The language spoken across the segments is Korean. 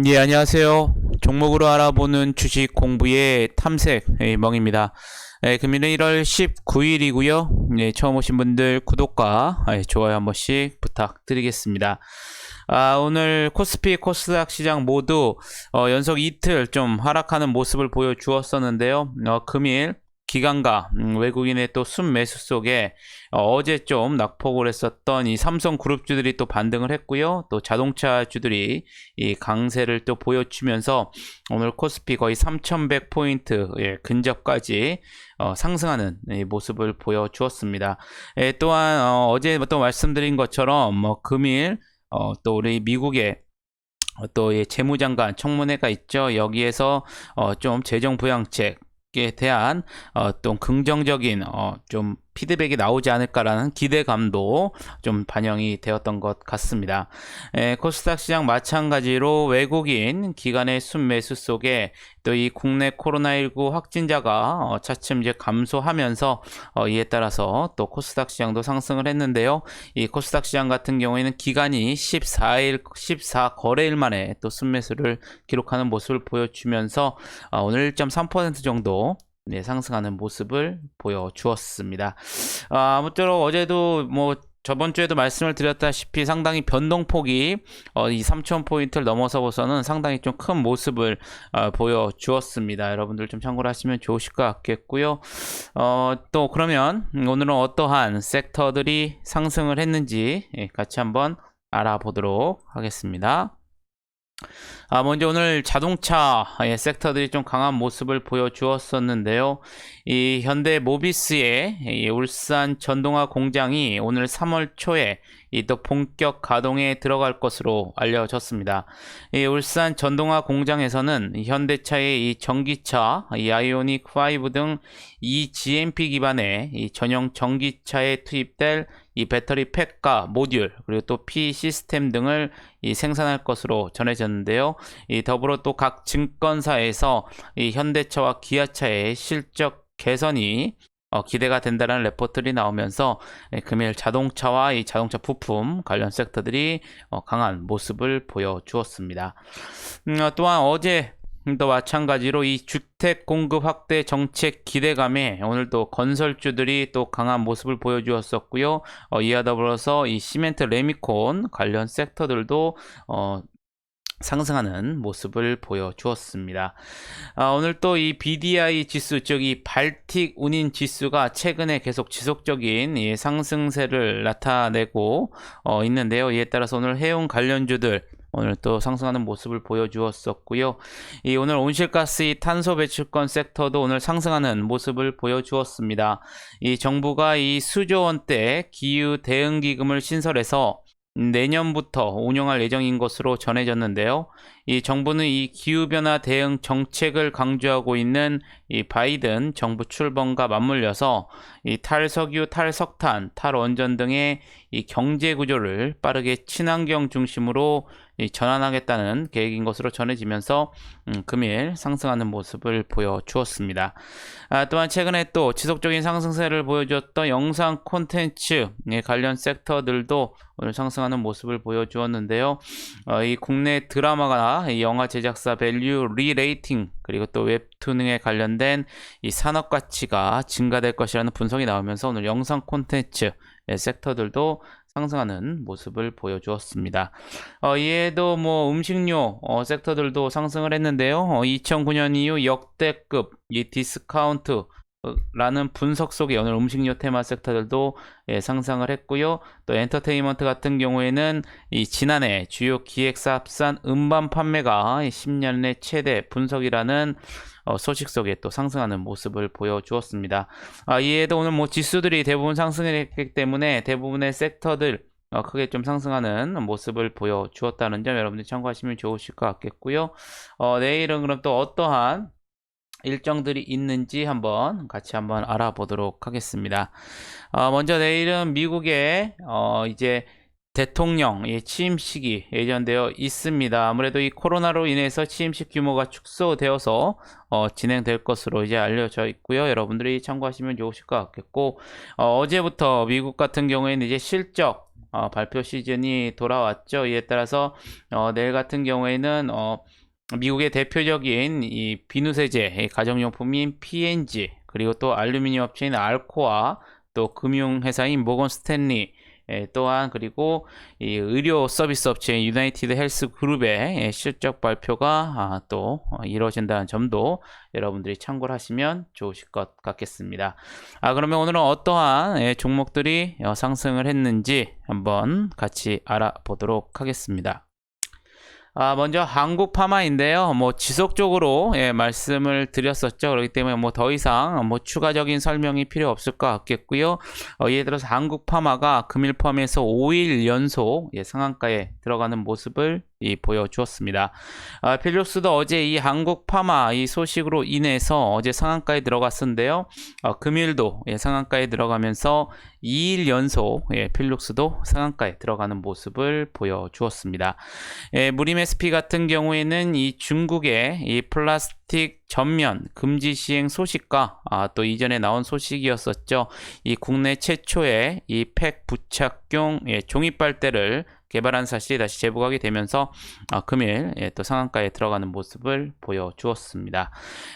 예, 안녕하세요. 종목으로 알아보는 주식 공부의 탐색 멍입니다. 금일은 1월 19일이고요. 처음 오신 분들 구독과 좋아요 한 번씩 부탁드리겠습니다. 오늘 코스피, 코스닥 시장 모두 연속 이틀 좀 하락하는 모습을 보여주었었는데요. 금일 기관과 외국인의 또 순매수 속에 어제 좀 낙폭을 했었던 이 삼성그룹주들이 또 반등을 했고요. 또 자동차주들이 이 강세를 또 보여주면서 오늘 코스피 거의 3100포인트 근접까지 상승하는 모습을 보여주었습니다. 또한 어제 또 말씀드린 것처럼 금일 또 우리 미국의 또 재무장관 청문회가 있죠. 여기에서 좀 재정 부양책 에 대한 또 긍정적인 좀 피드백이 나오지 않을까라는 기대감도 좀 반영이 되었던 것 같습니다. 코스닥 시장 마찬가지로 외국인 기관의 순매수 속에 또 이 국내 코로나19 확진자가 차츰 이제 감소하면서 이에 따라서 또 코스닥 시장도 상승을 했는데요. 이 코스닥 시장 같은 경우에는 기간이 14거래일 만에 또 순매수를 기록하는 모습을 보여주면서 오늘 1.3% 정도 상승하는 모습을 보여주었습니다. 아무쪼록 어제도 저번 주에도 말씀을 드렸다시피 상당히 변동폭이 이 3,000포인트를 넘어서고서는 상당히 좀 큰 모습을 보여주었습니다. 여러분들 좀 참고를 하시면 좋으실 것 같겠고요. 또 그러면 오늘은 어떠한 섹터들이 상승을 했는지 같이 한번 알아보도록 하겠습니다. 먼저 오늘 자동차 섹터들이 좀 강한 모습을 보여주었었는데요. 이 현대 모비스의 이 울산 전동화 공장이 오늘 3월 초에 또 본격 가동에 들어갈 것으로 알려졌습니다. 이 울산 전동화 공장에서는 현대차의 이 전기차, 이 아이오닉 5 등 이 GMP 기반의 이 전용 전기차에 투입될 이 배터리 팩과 모듈 그리고 또 P 시스템 등을 생산할 것으로 전해졌는데요. 더불어 또 각 증권사에서 이 현대차와 기아차의 실적 개선이 기대가 된다는 레포트들이 나오면서 금일 자동차와 이 자동차 부품 관련 섹터들이 강한 모습을 보여주었습니다. 또한 어제 또 마찬가지로 이 주택 공급 확대 정책 기대감에 오늘도 건설주들이 또 강한 모습을 보여주었었고요. 이와 더불어서 이 시멘트 레미콘 관련 섹터들도 상승하는 모습을 보여주었습니다. 오늘 또 이 BDI 지수, 즉 이 발틱 운임 지수가 최근에 계속 지속적인 상승세를 나타내고 있는데요. 이에 따라서 오늘 해운 관련주들 오늘 또 상승하는 모습을 보여주었었고요. 오늘 온실가스 탄소 배출권 섹터도 오늘 상승하는 모습을 보여주었습니다. 정부가 이 수조 원대 기후 대응 기금을 신설해서 내년부터 운영할 예정인 것으로 전해졌는데요. 이 정부는 이 기후변화 대응 정책을 강조하고 있는 이 바이든 정부 출범과 맞물려서 이 탈석유, 탈석탄, 탈원전 등의 이 경제 구조를 빠르게 친환경 중심으로 전환하겠다는 계획인 것으로 전해지면서 금일 상승하는 모습을 보여주었습니다. 또한 최근에 또 지속적인 상승세를 보여주었던 영상 콘텐츠 관련 섹터들도 오늘 상승하는 모습을 보여주었는데요. 이 국내 드라마나 영화 제작사 밸류 리레이팅 그리고 또 웹툰에 관련된 이 산업 가치가 증가될 것이라는 분석이 나오면서 오늘 영상 콘텐츠 섹터들도 상승하는 모습을 보여주었습니다. 이에도 음식료 섹터들도 상승을 했는데요. 2009년 이후 역대급 이 디스카운트 라는 분석 속에 오늘 음식료 테마 섹터들도 상승을 했고요. 또 엔터테인먼트 같은 경우에는 이 지난해 주요 기획사 합산 음반 판매가 10년 내 최대 분석이라는 소식 속에 또 상승하는 모습을 보여주었습니다. 이에도 오늘 지수들이 대부분 상승을 했기 때문에 대부분의 섹터들 크게 좀 상승하는 모습을 보여주었다는 점 여러분들이 참고하시면 좋으실 것 같겠고요. 내일은 그럼 또 어떠한 일정들이 있는지 같이 한번 알아보도록 하겠습니다. 먼저 내일은 미국의 이제 대통령 취임식이 예정되어 있습니다. 아무래도 이 코로나로 인해서 취임식 규모가 축소되어서 진행될 것으로 이제 알려져 있고요. 여러분들이 참고하시면 좋으실 것 같겠고, 어제부터 미국 같은 경우에는 이제 실적 발표 시즌이 돌아왔죠. 이에 따라서 내일 같은 경우에는 미국의 대표적인 이 비누세제 가정용품인 P&G, 그리고 또 알루미늄 업체인 알코아, 또 금융회사인 모건 스탠리, 또한 그리고 이 의료 서비스 업체인 유나이티드 헬스 그룹의 실적 발표가 또 이루어진다는 점도 여러분들이 참고를 하시면 좋으실 것 같겠습니다. 그러면 오늘은 어떠한 종목들이 상승을 했는지 한번 같이 알아보도록 하겠습니다. 먼저 한국파마인데요. 지속적으로 말씀을 드렸었죠. 그렇기 때문에 더 이상 추가적인 설명이 필요 없을 것 같겠고요. 예를 들어서 한국파마가 금일 포함해서 5일 연속 상한가에 들어가는 모습을 보여주었습니다. 필립스도 어제 이 한국파마 이 소식으로 인해서 어제 상한가에 들어갔었는데요. 금일도 상한가에 들어가면서 2일 연속 필립스도 상한가에 들어가는 모습을 보여주었습니다. 무림 SP 같은 경우에는 이 중국의 이 플라스틱 전면 금지 시행 소식과 또 이전에 나온 소식이었었죠. 이 국내 최초의 이 팩 부착용 종이빨대를 개발한 사실이 다시 제보가 되면서 금일 또 상한가에 들어가는 모습을 보여주었습니다.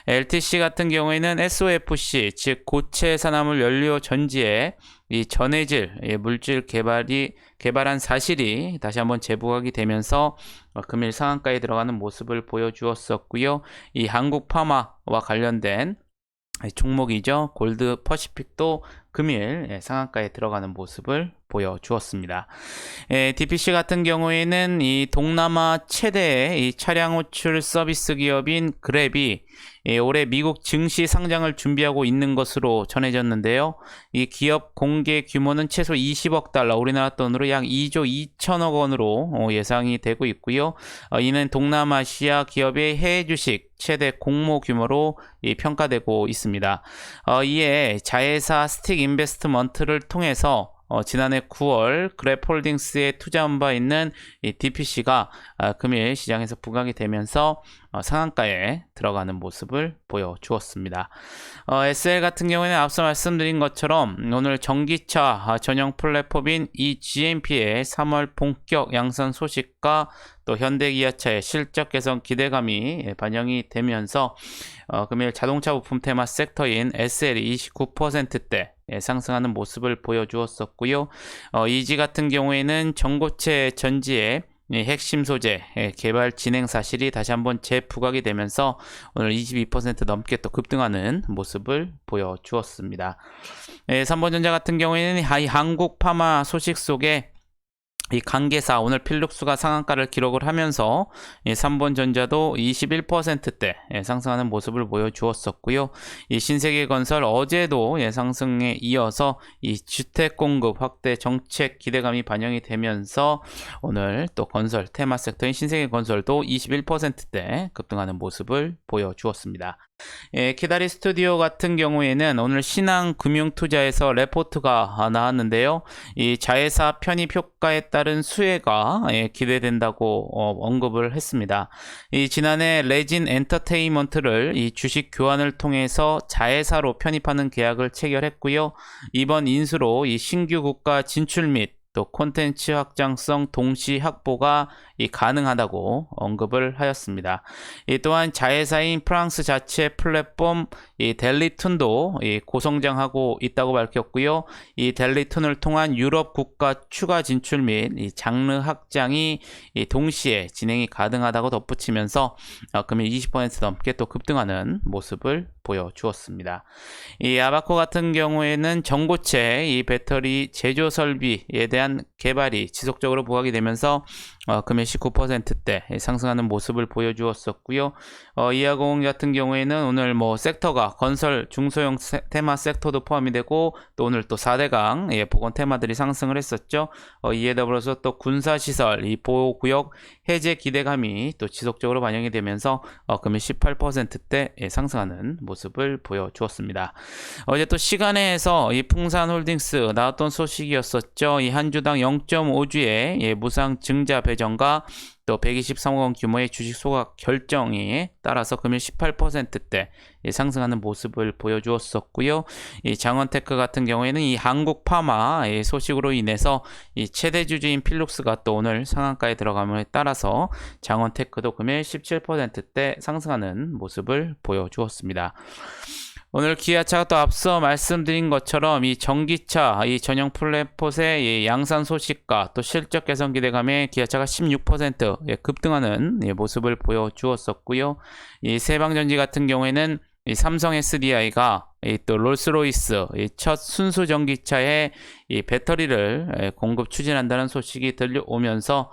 LTC 같은 경우에는 SOFC, 즉 고체 산화물 연료 전지에 이 전해질 물질 개발한 사실이 다시 한번 제보가 되면서 금일 상한가에 들어가는 모습을 보여주었었고요. 이 한국파마와 관련된 종목이죠. 골드 퍼시픽도 금일 상한가에 들어가는 모습을 보여주었습니다. DPC 같은 경우에는 이 동남아 최대의 이 차량 호출 서비스 기업인 그랩이 올해 미국 증시 상장을 준비하고 있는 것으로 전해졌는데요. 이 기업 공개 규모는 최소 20억 달러, 우리나라 돈으로 약 2조 2천억 원으로 예상이 되고 있고요. 이는 동남아시아 기업의 해외 주식 최대 공모 규모로 평가되고 있습니다. 이에 자회사 스틱 인베스트먼트를 통해서 지난해 9월 그랩홀딩스에 투자한 바 있는 이 DPC가 금일 시장에서 부각이 되면서 상한가에 들어가는 모습을 보여주었습니다. SL 같은 경우에는 앞서 말씀드린 것처럼 오늘 전기차 전용 플랫폼인 이 GMP의 3월 본격 양산 소식과 또 현대기아차의 실적 개선 기대감이 반영이 되면서 금일 자동차 부품 테마 섹터인 SL이 29%대 상승하는 모습을 보여주었었고요. 이지 같은 경우에는 전고체 전지의 핵심 소재 개발 진행 사실이 다시 한번 재부각이 되면서 오늘 22% 넘게 또 급등하는 모습을 보여주었습니다. 삼성전자 같은 경우에는 한국 파마 소식 속에 이 관계사 오늘 필룩스가 상한가를 기록을 하면서 삼본전자도 21%대 상승하는 모습을 보여주었었고요. 이 신세계건설 어제도 상승에 이어서 이 주택 공급 확대 정책 기대감이 반영이 되면서 오늘 또 건설 테마 섹터인 신세계건설도 21%대 급등하는 모습을 보여주었습니다. 키다리 스튜디오 같은 경우에는 오늘 신한금융투자에서 레포트가 나왔는데요. 이 자회사 편입 효과에 따른 수혜가 기대된다고 언급을 했습니다. 이 지난해 레진 엔터테인먼트를 이 주식 교환을 통해서 자회사로 편입하는 계약을 체결했고요. 이번 인수로 이 신규 국가 진출 및 또 콘텐츠 확장성 동시 확보가 가능하다고 언급을 하였습니다. 또한 자회사인 프랑스 자체 플랫폼 델리툰도 고성장하고 있다고 밝혔고요. 이 델리툰을 통한 유럽 국가 추가 진출 및 장르 확장이 동시에 진행이 가능하다고 덧붙이면서 금일 20% 넘게 또 급등하는 모습을 보여주었습니다. 이 아바코 같은 경우에는 전고체 이 배터리 제조 설비에 대한 개발이 지속적으로 부각이 되면서 금일 19%대 상승하는 모습을 보여주었었고요. 이하공 같은 경우에는 오늘 섹터가 건설 중소형 테마 섹터도 포함이 되고 또 오늘 또 4대강 보건 테마들이 상승을 했었죠. 이에 더불어서 또 군사시설 이 보호구역 해제 기대감이 또 지속적으로 반영이 되면서 금일 18%대 상승하는 모습을 보여주었습니다. 어제 또 시간에서 이 풍산홀딩스 나왔던 소식이었었죠. 이 한 주당 0.5주의 무상 증자 회전과 또 123억 원 규모의 주식 소각 결정에 따라서 금일 18%대 상승하는 모습을 보여주었었고요. 이 장원테크 같은 경우에는 이 한국 파마 소식으로 인해서 이 최대 주주인 필룩스가 또 오늘 상한가에 들어감에 따라서 장원테크도 금일 17%대 상승하는 모습을 보여주었습니다. 오늘 기아차가 또 앞서 말씀드린 것처럼 이 전기차, 이 전용 플랫폼의 양산 소식과 또 실적 개선 기대감에 기아차가 16% 급등하는 모습을 보여주었었고요. 이 세방전지 같은 경우에는 이 삼성 SDI가 또 롤스로이스 첫 순수 전기차에 이 배터리를 공급 추진한다는 소식이 들려오면서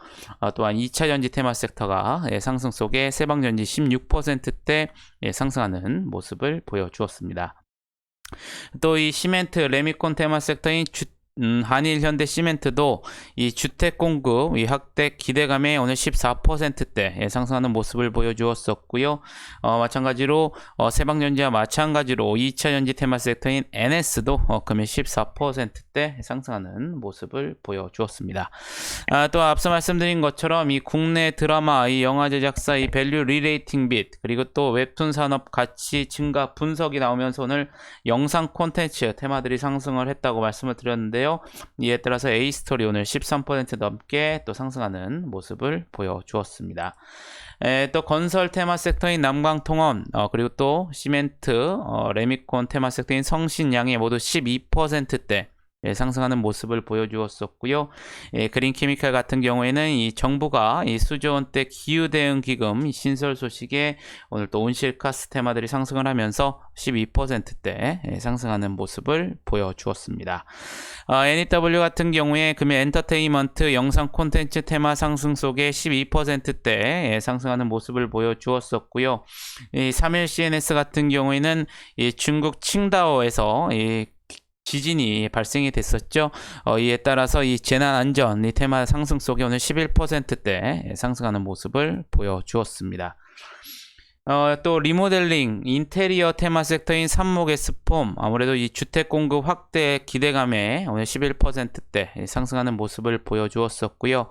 또한 2차 전지 테마 섹터가 상승 속에 세방전지 16%대 상승하는 모습을 보여주었습니다. 또 이 시멘트 레미콘 테마 섹터인 한일 현대 시멘트도 이 주택 공급 이 확대 기대감에 오늘 14%대 상승하는 모습을 보여주었었고요. 마찬가지로 세방전지와 마찬가지로 2차 전지 테마 섹터인 NS도 금일 14%대 상승하는 모습을 보여주었습니다. 또 앞서 말씀드린 것처럼 이 국내 드라마, 이 영화 제작사, 이 밸류 리레이팅 빚 그리고 또 웹툰 산업 가치 증가 분석이 나오면서 오늘 영상 콘텐츠 테마들이 상승을 했다고 말씀을 드렸는데요. 이에 따라서 A스토리 오늘 13% 넘게 또 상승하는 모습을 보여주었습니다. 또 건설 테마 섹터인 남광통원 그리고 또 시멘트 레미콘 테마 섹터인 성신양이 모두 12%대 상승하는 모습을 보여주었었고요. 그린케미칼 같은 경우에는 이 정부가 이 수조 원대 기후 대응 기금 신설 소식에 오늘 또 온실가스 테마들이 상승을 하면서 12%대 상승하는 모습을 보여주었습니다. NEW 같은 경우에 금일 엔터테인먼트 영상 콘텐츠 테마 상승 속에 12%대 상승하는 모습을 보여주었었고요. 이 3일 CNS 같은 경우에는 이 중국 칭다오에서 이 지진이 발생이 됐었죠. 이에 따라서 이 재난안전 이 테마 상승 속에 오늘 11%대 상승하는 모습을 보여주었습니다. 또 리모델링 인테리어 테마 섹터인 삼목에스폼 아무래도 이 주택 공급 확대 기대감에 오늘 11%대 상승하는 모습을 보여주었었고요.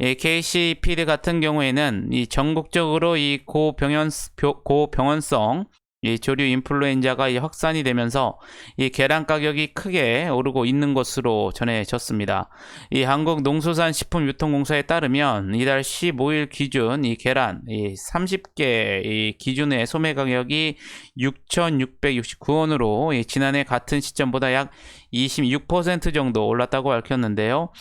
KC피드 같은 경우에는 이 전국적으로 이 고병원성 이 조류 인플루엔자가 확산이 되면서 이 계란 가격이 크게 오르고 있는 것으로 전해졌습니다. 이 한국농수산식품유통공사에 따르면 이달 15일 기준 이 계란 30개 이 기준의 소매 가격이 6,669원으로 지난해 같은 시점보다 약 26% 정도 올랐다고 밝혔는데요.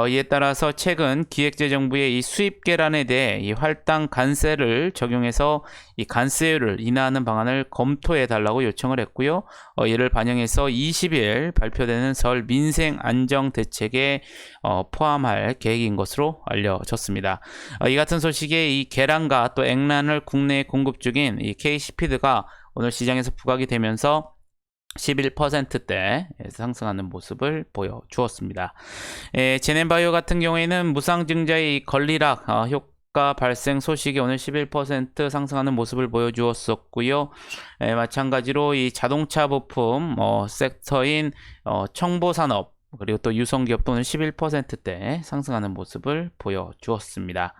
이에 따라서 최근 기획재정부의 이 수입 계란에 대해 이 할당 관세를 적용해서 이 관세율을 인하하는 방안을 검토해 달라고 요청을 했고요. 이를 반영해서 20일 발표되는 설 민생 안정 대책에 포함할 계획인 것으로 알려졌습니다. 이 같은 소식에 이 계란과 또 액란을 국내에 공급 중인 이 KC피드가 오늘 시장에서 부각이 되면서 11%대 상승하는 모습을 보여주었습니다. 제넨바이오 같은 경우에는 무상증자의 권리락 효과 발생 소식이 오늘 11% 상승하는 모습을 보여주었었고요. 마찬가지로 이 자동차 부품 섹터인 청보산업 그리고 또 유성기업도 오늘 11%대 상승하는 모습을 보여주었습니다.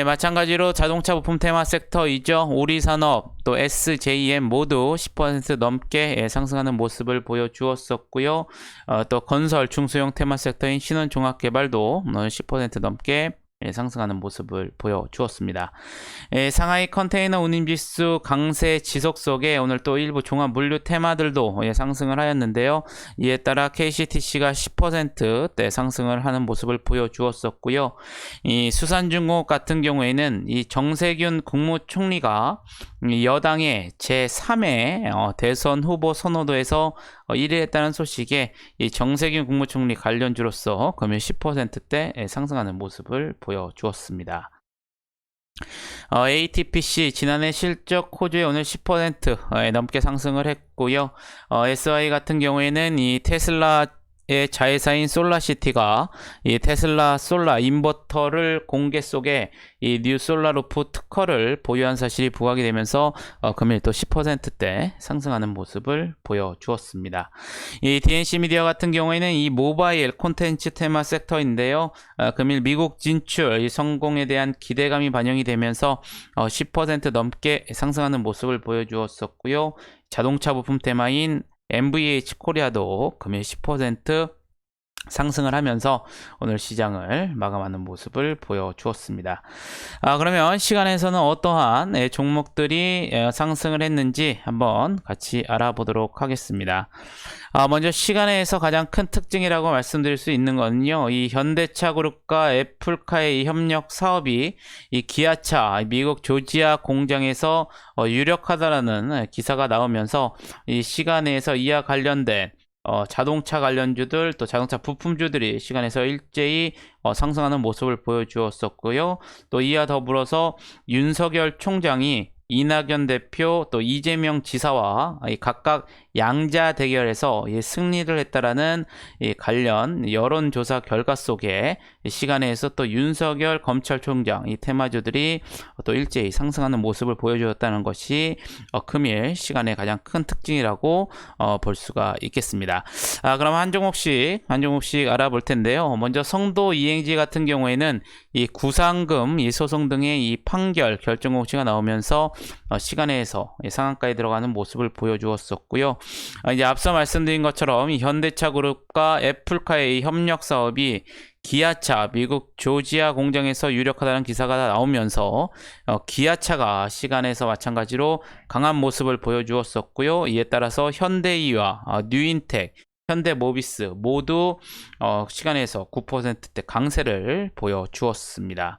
마찬가지로 자동차 부품 테마 섹터이죠. 우리산업 또 SJM 모두 10% 넘게 상승하는 모습을 보여주었었고요. 또 건설 중소형 테마 섹터인 신원종합개발도 10% 넘게 상승하는 모습을 보여주었습니다. 상하이 컨테이너 운임지수 강세 지속 속에 오늘 또 일부 종합 물류 테마들도 상승을 하였는데요. 이에 따라 KCTC가 10%대 상승을 하는 모습을 보여주었었고요. 이 수산중공업 같은 경우에는 이 정세균 국무총리가 여당의 제3회 대선 후보 선호도에서 1위 했다는 소식에 이 정세균 국무총리 관련주로서 금일 10%대 상승하는 모습을 보여주었습니다. ATPC 지난해 실적 호주에 오늘 10% 넘게 상승을 했고요. SY 같은 경우에는 이 테슬라 의 자회사인 솔라시티가 이 테슬라 솔라 인버터를 공개 속에 이 뉴 솔라루프 특허를 보유한 사실이 부각이 되면서 금일 또 10%대 상승하는 모습을 보여주었습니다. 이 DNC 미디어 같은 경우에는 이 모바일 콘텐츠 테마 섹터인데요. 금일 미국 진출 이 성공에 대한 기대감이 반영이 되면서 10% 넘게 상승하는 모습을 보여주었었고요. 자동차 부품 테마인 MVH 코리아도 금일 10% 상승을 하면서 오늘 시장을 마감하는 모습을 보여주었습니다. 그러면 시간에서는 어떠한 종목들이 상승을 했는지 한번 같이 알아보도록 하겠습니다. 먼저 시간에서 가장 큰 특징이라고 말씀드릴 수 있는 건요, 이 현대차 그룹과 애플카의 이 협력 사업이 이 기아차 미국 조지아 공장에서 유력하다라는 기사가 나오면서 이 시간에서 이와 관련된 자동차 관련주들 또 자동차 부품주들이 시간에서 일제히 상승하는 모습을 보여주었었고요. 또 이와 더불어서 윤석열 총장이 이낙연 대표 또 이재명 지사와 각각 양자 대결에서 승리를 했다라는 관련 여론조사 결과 속에 시간에서 또 윤석열 검찰총장 이 테마주들이 또 일제히 상승하는 모습을 보여주었다는 것이 금일 시간의 가장 큰 특징이라고 볼 수가 있겠습니다. 그럼 한 종목씩 알아볼 텐데요. 먼저 성도 이행지 같은 경우에는 이 구상금 이 소송 등의 이 판결 결정 공시가 나오면서 시간에서 상한가에 들어가는 모습을 보여주었었고요. 이제 앞서 말씀드린 것처럼 이 현대차 그룹과 애플카의 협력 사업이 기아차 미국 조지아 공장에서 유력하다는 기사가 나오면서 기아차가 시간에서 마찬가지로 강한 모습을 보여주었었고요. 이에 따라서 현대이와 뉴인텍 현대모비스 모두 시간에서 9%대 강세를 보여주었습니다.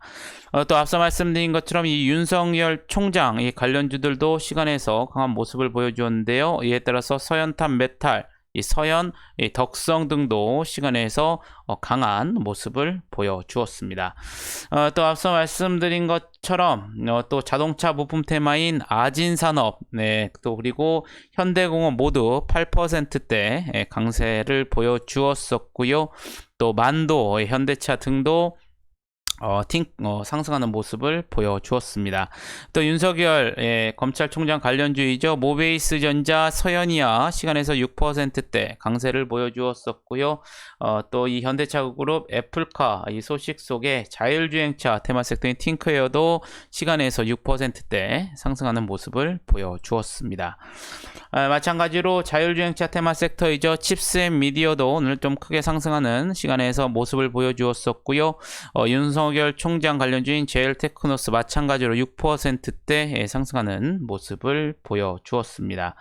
또 앞서 말씀드린 것처럼 이 윤석열 총장 이 관련주들도 시간에서 강한 모습을 보여주었는데요. 이에 따라서 서현탄 메탈 이 서현, 이 덕성 등도 시간에서 강한 모습을 보여주었습니다. 또 앞서 말씀드린 것처럼 또 자동차 부품 테마인 아진산업, 또 그리고 현대공업 모두 8%대 강세를 보여주었었고요. 또 만도, 현대차 등도 상승하는 모습을 보여주었습니다. 또 윤석열 검찰총장 관련주이죠. 모베이스전자 서현이아 시간에서 6%대 강세를 보여주었었고요. 또 이 현대차 그룹 애플카 이 소식 속에 자율주행차 테마 섹터인 팅크웨어도 시간에서 6%대 상승하는 모습을 보여주었습니다. 마찬가지로 자율주행차 테마 섹터이죠. 칩스앤미디어도 오늘 좀 크게 상승하는 시간에서 모습을 보여주었었고요. 윤석열 총장 관련주인 제일테크노스 마찬가지로 6%대 상승하는 모습을 보여주었습니다.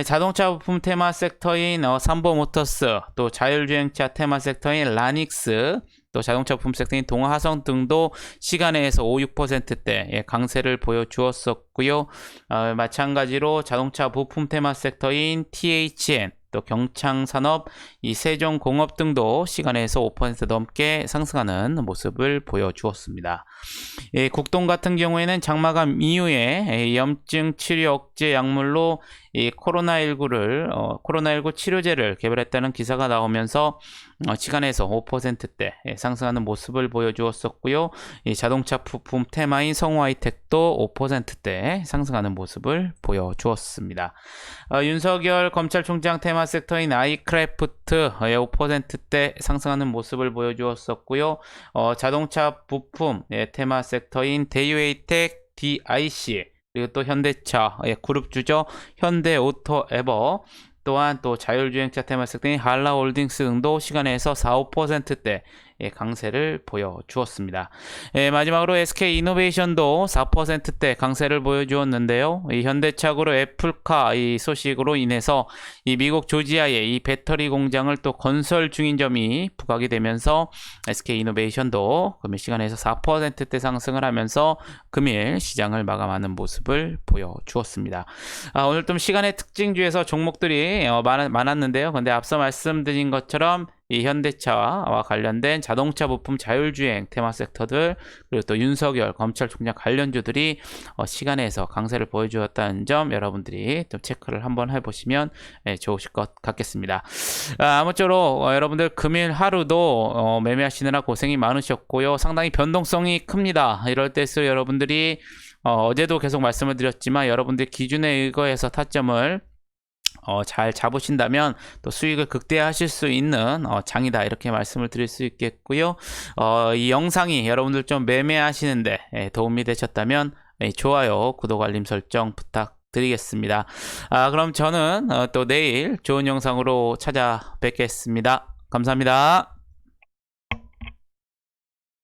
자동차 부품 테마 섹터인 삼보모터스 또 자율주행차 테마 섹터인 라닉스 또 자동차 부품 섹터인 동화하성 등도 시간에서 5, 6%대 강세를 보여주었었고요. 마찬가지로 자동차 부품 테마 섹터인 THN 또 경창산업, 이 세종공업 등도 시간에서 5% 넘게 상승하는 모습을 보여주었습니다. 국동 같은 경우에는 장마감 이후에 염증 치료 억제 약물로 이 코로나19 치료제를 개발했다는 기사가 나오면서 시간에서 5%대 상승하는 모습을 보여주었었고요. 이 자동차 부품 테마인 성우하이텍도 5%대 상승하는 모습을 보여주었습니다. 윤석열 검찰총장 테마 섹터인 아이크래프트 5%대 상승하는 모습을 보여주었었고요. 자동차 부품 테마 섹터인 대유에이텍 DIC 그리고 또 현대차 그룹주죠. 현대오토에버 또한 또 자율주행차 테마 섹터인 한라홀딩스 등도 시간에서 4, 5%대 강세를 보여주었습니다. 마지막으로 SK이노베이션도 4%대 강세를 보여주었는데요. 이 현대차그룹 애플카 이 소식으로 인해서 이 미국 조지아의 이 배터리 공장을 또 건설 중인 점이 부각이 되면서 SK이노베이션도 금일 시간에서 4%대 상승을 하면서 금일 시장을 마감하는 모습을 보여주었습니다. 오늘 좀 시간의 특징주에서 종목들이 많았는데요. 근데 앞서 말씀드린 것처럼 이 현대차와 관련된 자동차 부품 자율주행 테마 섹터들, 그리고 또 윤석열 검찰총장 관련주들이 시간에서 강세를 보여주었다는 점 여러분들이 좀 체크를 한번 해보시면 좋으실 것 같겠습니다. 아무쪼록 여러분들 금일 하루도 매매하시느라 고생이 많으셨고요. 상당히 변동성이 큽니다. 이럴 때일수록 여러분들이 어제도 계속 말씀을 드렸지만 여러분들 기준에 의거해서 타점을 잘 잡으신다면 또 수익을 극대화하실 수 있는 장이다, 이렇게 말씀을 드릴 수 있겠고요. 이 영상이 여러분들 좀 매매하시는데 도움이 되셨다면 좋아요, 구독, 알림 설정 부탁드리겠습니다. 그럼 저는 또 내일 좋은 영상으로 찾아뵙겠습니다. 감사합니다.